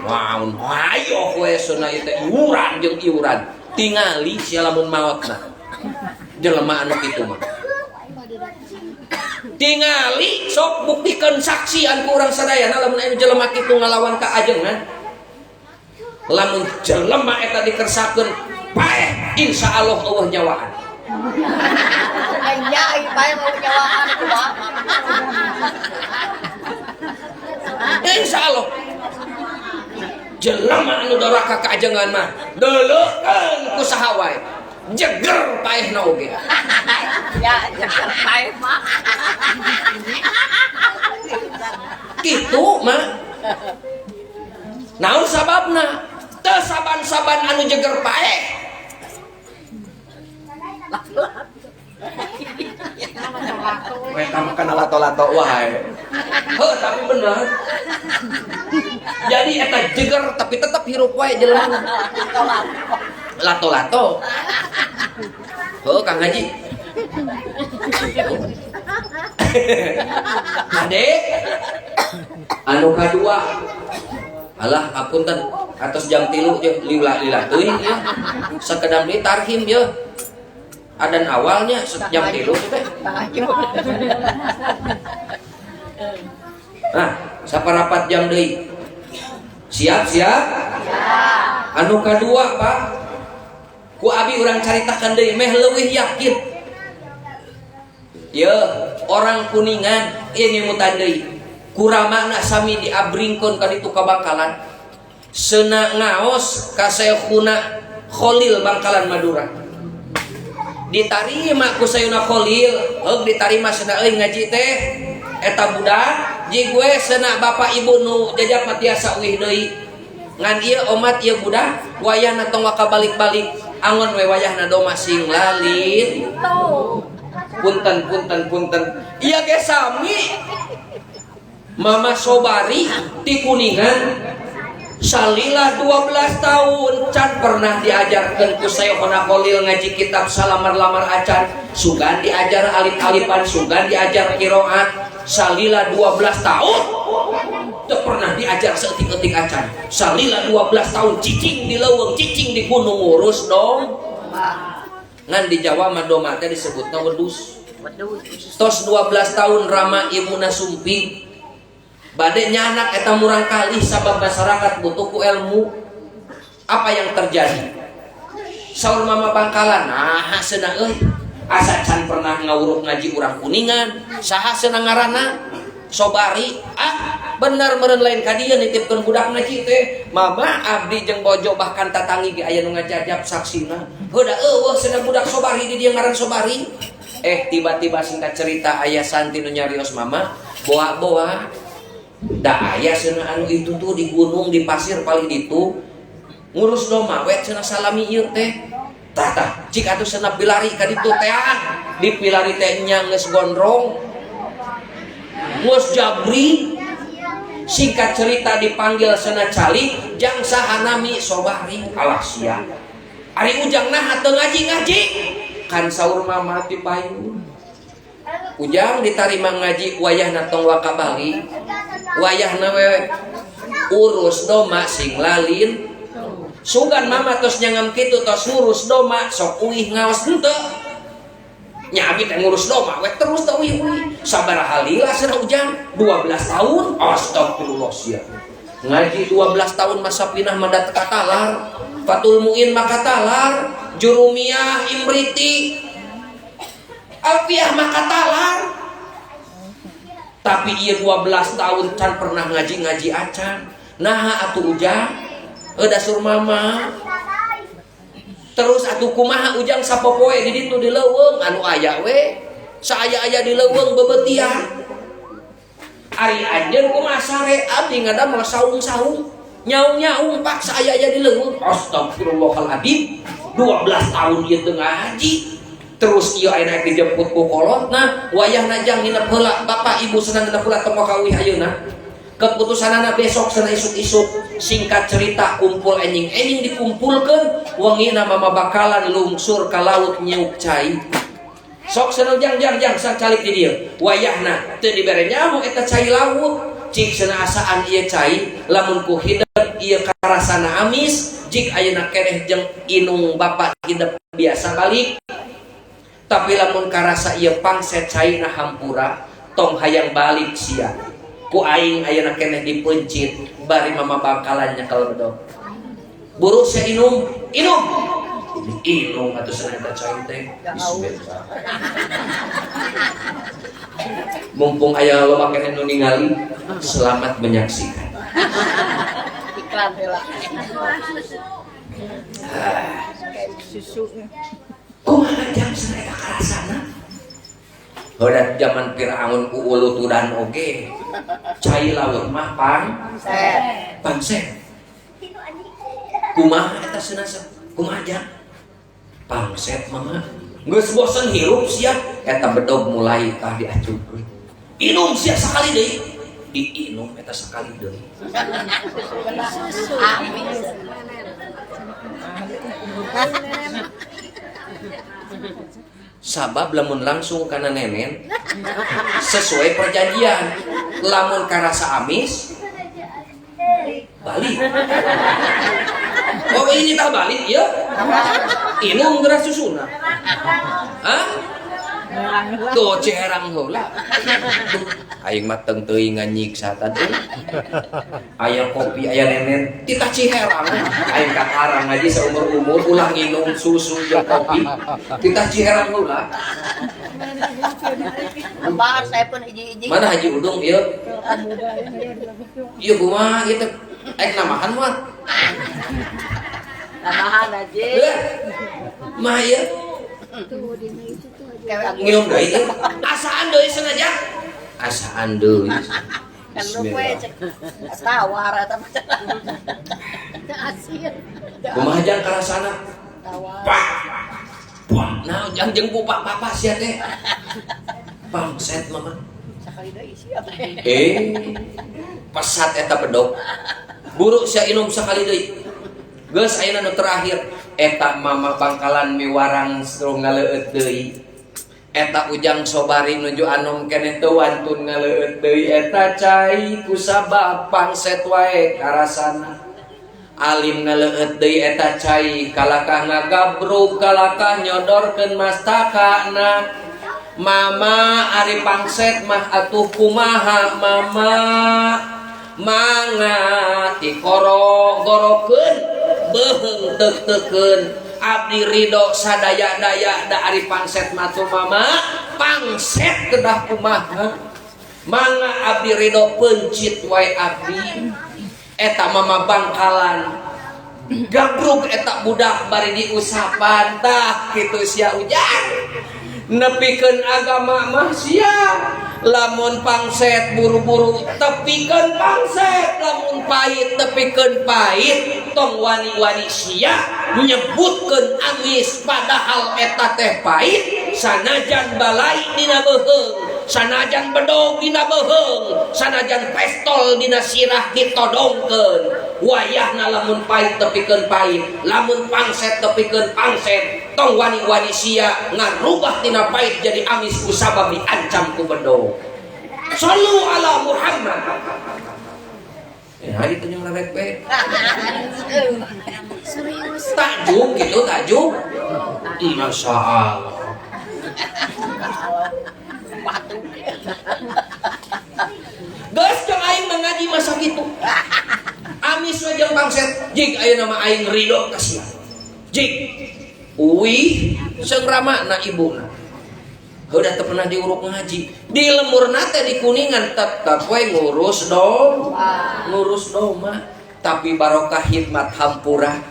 maun hayo we cenah ieu teh iuran jeung iuran tingali sia lamun maotna jelema anu kitu mah tingali sok buktikeun saksian ku urang sadayana lamun aya jelema kitu ngalawan ka ajengan lamun jelema eta dikersakeun paeh insyaallah Allah nyawaan aya paeh mau nyawaan kumaha insyaallah jelema anu doraka ka ajengan mah deuleukeun ku saha wae jeger paehna oge ya jeger paeh mah kitu mah naon sababna teu saban-saban anu jeger paeh Mereka makan lato-lato wae. Tapi bener. Jadi eta jeger tapi tetap hirup wae jelema. Lato-lato. Kang Haji. Adek. Anu kadua. Alah apunten atas jam 3 je lila teuing ya. Sakedam deui tarhim je. Adan awalnya jam 3 teh. Nah, saparapat jam deui. Siap? Anu kadua, Pak. Ku abi urang caritakeun deui meh leuwih yakin. Ye, orang Kuningan ieu nyemutan deui. Kuramana sami diabringkeun ka ditu ka Bangkalan. Seuna ngaos ka Syekhuna Khalil Bangkalan Madura. Ditarima ku Sayyidina Khalil, heug ditarima seuna euy ngaji teh eta budak ji gue seuna bapak ibu nu jajak mah tiasa euih deui. Ngan ieu omat ieu budak wayahna tong waka balik-balik angon we wayahna doma sing lalin. Punten. Ieu ge sami Mama Sobari di Kuningan salila 12 tahun can pernah diajarkan ku Sayyidina Khalil ngaji kitab salamar-lamar acan sugan diajar alif-alifan sugan diajar qiraat salila 12 tahun teu pernah diajar seetik-etik acan salila 12 tahun cicing di leuweung cicing di gunung ngurus dong ngan di Jawa mah doma teh disebutna wedus tos 12 tahun rama ibuna sumpi bade nyanak eta murang kali sabab masyarakat butuh ku ilmu. Apa yang terjadi? Saur mama Bangkalan, nah seuna euy. Asa can pernah ngawuruh ngaji urang Kuningan, saha seuna ngaranna? Sobari. Bener meureun lain ka dieu nitipkeun budak ngaji teh. Mama abdi jeung bojo bahkan tatangi ge aya nu ngajajab saksina. Heuda eueuh seuna budak Sobari di dieu ngaran Sobari. Tiba-tiba singkat cerita aya santi nu nyarios mama, boa-boa da aya seuna anu itu tuh di gunung di pasir paling itu ngurus doma we seuna salami ieu teh tah cik atuh seuna pilari ka ditu teh dipilari teh nya geus gondrong geus jabri singkat cerita dipanggil seuna cali jang sahanami Sobari alah sia ari ujang nah teu ngaji kan saur mama ti payun ujang ditarima ngaji wayahna tong waka Bali wayahna wewe urus doma sing lalin sugan mama tos nyangam kitu tos ngurus doma sok uih ngaos henteu nya abi teh ngurus doma we terus teh uih sabaraha lila cenah ujang 12 tahun astagfirullah sia ngaji 12 tahun masa pinah mandat katalar Fatul Muin makatalar Jurumiyah Imriti Alfiah makatalar tapi ia 12 tahun can pernah ngaji acan nah atuh ujang dasur mama terus atuh kumaha ujang sapopoe di ditu di leuweung anu aya we saaya-aya di leuweung bebetian ari anjeun kumaha sare abdi ngadamel saung-saung nyaung-nyaung pak saaya-aya di leuweung astagfirullahaladzim 12 tahun ieu teu ngaji terus ieu ayeuna dijemput ku kolotna wayahna jang nginep heula bapak ibu senang nginep heula tong kawih ayeuna keputusanana besok cenah isuk-isuk singkat cerita kumpul enjing dikumpulkeun wengina mama Bangkalan lungsur ka laut nyeuk cai sok cenah jang sang calik di dieu wayahna teu dibere nyamu eta cai laut cik cenah asaan ieu cai lamun ku hideuk ieu karasana amis jik ayeuna keneh jeung inung bapak hideuk biasa balik tapi lamun karasa ieu pangset caina hampura tong hayang balik sia ku aing ayeuna keneh dipencit bari mama Bangkalan nyekel bedog buru sia inung atuh cenah eta cai teh bismillah mumpung aya loba keneh nu ningali selamat menyaksikan iklan heula susu kumaha jam cenah eta karasana hodat zaman Firaun ku ulutudan oge cai laut mah pangset kumaha eta cenah kumaha jam pangset mama Geus bosen hirup sia eta bedog mulai tah diacukeun. Inum sia sakali deui. Diinum eta sakali deui. Sabab lamun langsung kana nenen sesuai perjanjian, lamun karasa amis balik. Oh ini tak balik ya? Inum geras susuna. Hah? Tuh cerang heula. Aing mah teng teuing nganyiksa tadi. Aya kopi, aya nenen, kita ciherang. Aing kakarang ngaji seumur-umur ulang minum susu jeung kopi. Kita ciherang heula. Bahar saya pun hiji-hiji. Mana Haji Udung ieu? Ieu kumaha gitu. Namahan mah. Namahan aja. Mah ieu. Ngium deui teh. Asaan deui sengaja. Asaan deui. Kan lupa cek tawar eta mah. Asin. Kumaha jang karasana? Tawar. Pak. Wah, nah jeung papa sia teh. Bangset mama. Sakali deui sia teh. Pesat eta bedog. Buru sia inum sakali deui. Geus ayeuna nu terakhir eta mama Bangkalan miwarang strong ngaleueut deui. Eta ujang sobari nuju anom keneh teu wantun ngaleueut deui eta cai kusabab pangset wae karasana. Alim ngaleueut deui eta cai kalakah ngagabrug kalakah nyodorkeun mastakana. Mama ari pangset mah atuh kumaha mama? Mangga digoro-gorokeun beheung teuk-teukeun abdi ridho sadaya-daya da ari pangset matu mama pangset kedah kumaha mangga abdi ridho pencit wae abdi eta mama Bangkalan gabrug eta budak bari diusapan tah kitu sia ujang nepikeun agama mah sia lamun pangset buru-buru tepikeun pangset lamun pahit tepikeun pahit tong wani-wani sia nyebutkeun amis padahal eta teh pahit sanajan balai dina beuheung sanajan bedog dina beuheung sanajan pestol dina sirah ditodongkeun wayahna lamun pahit tepikeun pahit lamun pangset tepikeun pangset tong wani-wani sia ngarubah dina pahit jadi amis kusabab diancam ku bedog. Sallu ala Muhammad. Hari itu yang lerek be. Tajuk gitu tajuk. Masya Allah. Geus jeung aing mengaji masa kitu. Amis we jeung pangset jig aya nama aing ridho ka sia. Jig uih seung ramana ibuna. Udah teu pernah diuruk ngaji. Di lemurna teh di Kuningan tetep we ngurus doma. Tapi barokah khidmat hampura.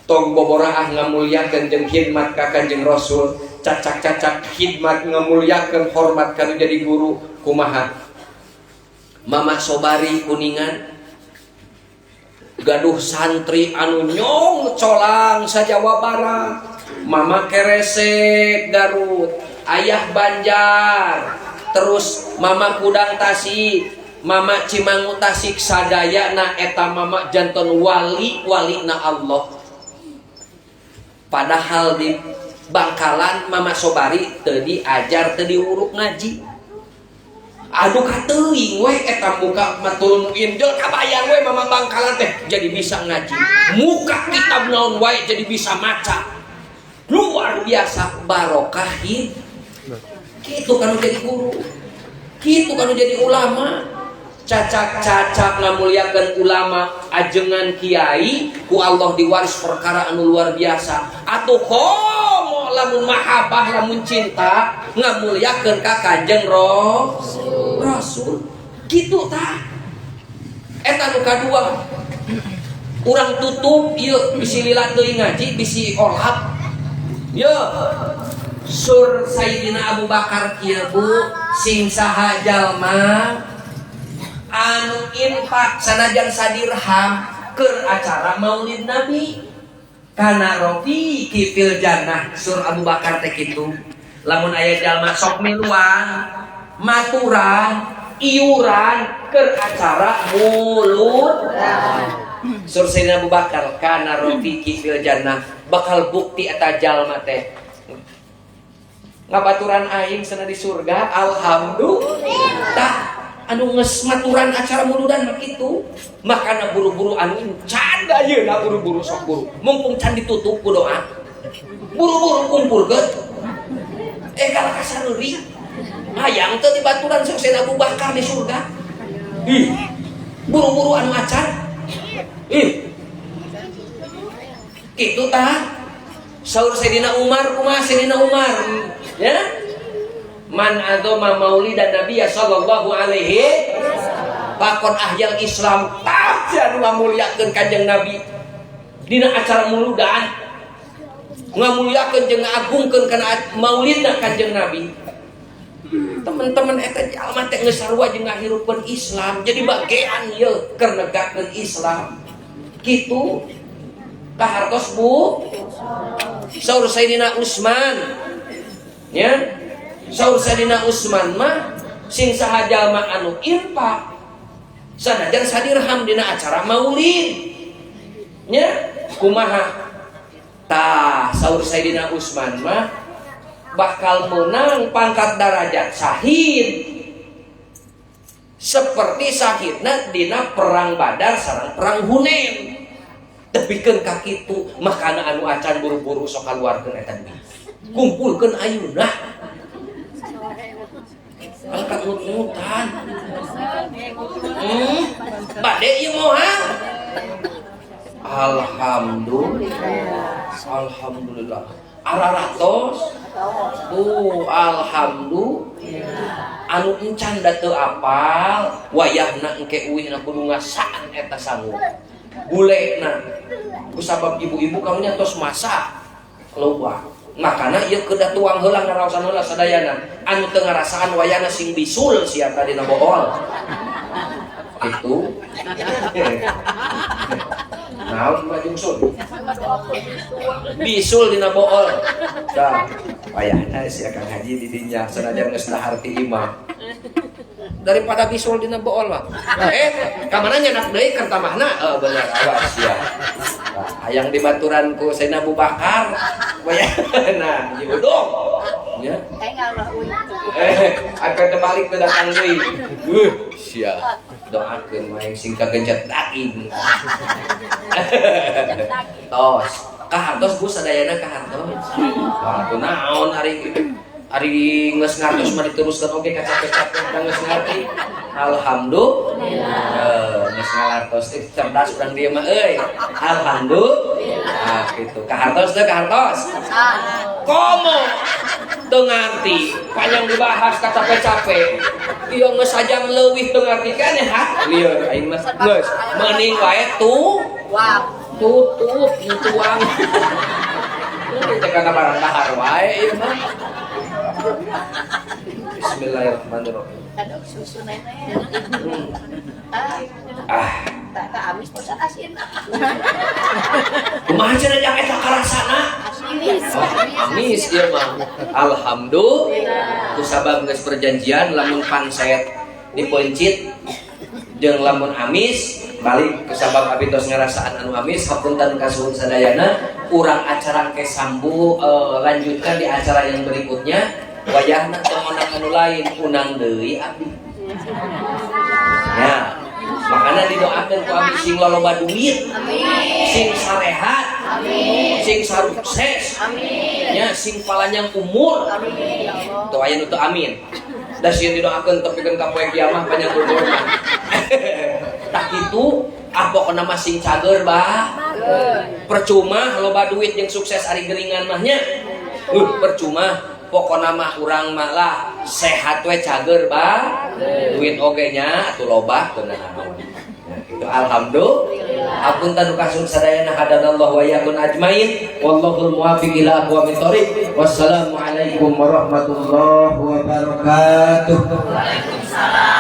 Tong boboraah ngamulyakeun jeung khidmat ka Kanjeng Rasul. Cacak-cacak khidmat ngamulyakeun hormat kana jadi guru kumaha. Mama Sobari Kuningan gaduh santri anu nyong colang sa Jawa Barat. Mama Keresek Garut, Ayah Banjar, terus Mama Kudang Tasik, Mama Cimangu Tasik sadaya na eta mama janton wali na Allah. Padahal di Bangkalan Mama Sobari teu diajar teu diuruk ngaji. Aduh kateuing we eta muka matul injil kabayang we Mama Bangkalan teh jadi bisa ngaji. Muka kitab naon wae jadi bisa maca. Luar biasa barokah gitu kan jadi guru gitu kan jadi ulama cacak-cacak ngamuliakeun ulama ajengan kiai ku Allah diwaris perkara anu luar biasa atuh komo lamun mahabbah lamun cinta ngamuliakeun ka Kanjeng Rasul gitu tah eta nu kadua urang tutup ieu bisi lila teuing ngaji bisi olap. Yo, sur Sayyidina Abu Bakar kieu Bu, sing saha jalma anu infak sanajan sadirham keur acara Maulid Nabi. kana rafiqi fil jannah. Sur Abu Bakar teh kitu. Lamun aya jalma sok miluan, maturan, iuran keur acara mulut. Sur Sayyidina Abu Bakar kana rafiqi fil jannah, bakal bukti eta jalma teh ngabaturan aing sana di surga. Alhamdulillah. Anu geus maturan acara muludan mah kitu. Makana buru-buru anu can ayeuna buru-buru sok buru. Mumpung can ditutup ku doa. Buru-buru kumpulkeun. Kalau kasareuri hayang teu di baturan sok Sayyidina Abu Bakar di surga. Buru-buru anu acan. Kitu tah. Saur Sayyidina Umar kumaha Sayyidina Umar? Ya? Man adzama maulidan Nabi sallallahu alaihi bakon ahyal Islam tajan ngamuliakeun Kanjeng Nabi dina acara muludan, ngamuliakeun jeung ngagungkeun kana maulidna Kanjeng Nabi. Teman-teman eta jalma teh geus sarua jeung ngahirupkeun Islam, jadi bagean ieu keur negakeun Islam. Kitu kahartos Bu. Saur Sayyidina Utsman. Ya. Saur Sayyidina Utsman mah sing saha jalma anu infak sanajan sadirham dina acara maulid. Nya kumaha? Tah saur Sayyidina Utsman mah bakal menang pangkat derajat syahid seperti syahidna dina perang Badar sareng perang Hunain. Tepikeun ka kitu makana anu acan buru-buru sok kaluarkeun eta duit. Kumpulkeun ayeuna. Angkat mut-mutan. Bade ieu moal. Alhamdulillah. Araratos. Alhamdulillah. Anu encan da teu apal, wayahna engke uwihna kudu ngasaan eta sanggup. Bulena kusabab ibu-ibu kamunya tos masak loba. Makana ieu kedah tuang heula ngaraosan heula sadayana. Anu teu ngarasaan wayana sing bisul sia tadi na bohol. Itu. Naon Mbak Jungsun? Bisul dina bohol. Dah, wayana sia Kang Haji di dinya sanajan geus daharti imam. Daripada bisul dina bohol mah. Ka mana nyanak deui keur tamahna? Bener awas ya. Hayang dibaturan ku Sayyidina Abu Bakar wayana ieu dong ya akan terbalik ke datang deui sia doakeun wae sing kagencet daging tos kahartos Bu sadayana kahartos atuh naon ari geus ngartos mah diteruskeun oge ka capek-capek geus ngarti alhamdulillah geus ngartos cerdas urang dieu mah euy alhamdulillah kitu kahartos teh kahartos komo teu ngarti panjang dibahas ka capek-capek ieu geus sajam leuwih teu ngarti kan ya lieur aing mah geus mending wae tutup tuang teh kana barang dahar wae ieu mah. Bismillahirrahmanirrahim. Ada susu nenek. Tak amis bosan asin. Kumaha cenah yang eta karasana? Amis ieu mah. Alhamdulillah. Kusabab geus perjanjian lamun panset dipencit jeung lamun amis balik kusabab abi tos ngarasaan anu amis hapunten kasuhun sadayana urang acara ke sambu lanjutkan di acara yang berikutnya wayahna teu onang anu lain unang deui abdi. Ya, makanya didoakeun ku abdi sing loba duit, sing sarehat, sing sarukses, ya sing palanjang umur. Teu aya nu teu amin. Da sieun didoakeun tepikeun ka poe kiamah panjang umur. Tak kitu pokona mah sing cager bah. Percuma loba duit jeung sukses ari geuningan mahnya. Percuma pokona mah urang mah lah sehat we cager bah. Duit oge nya atuh loba teu naon. Itu alhamdulillah. Apunten kasun sadayana hadanallahu wa iyyakum ajmain. Wallahul muwaffiq ila aqwamit thoriq. Wassalamualaikum warahmatullahi wabarakatuh. Waalaikumsalam.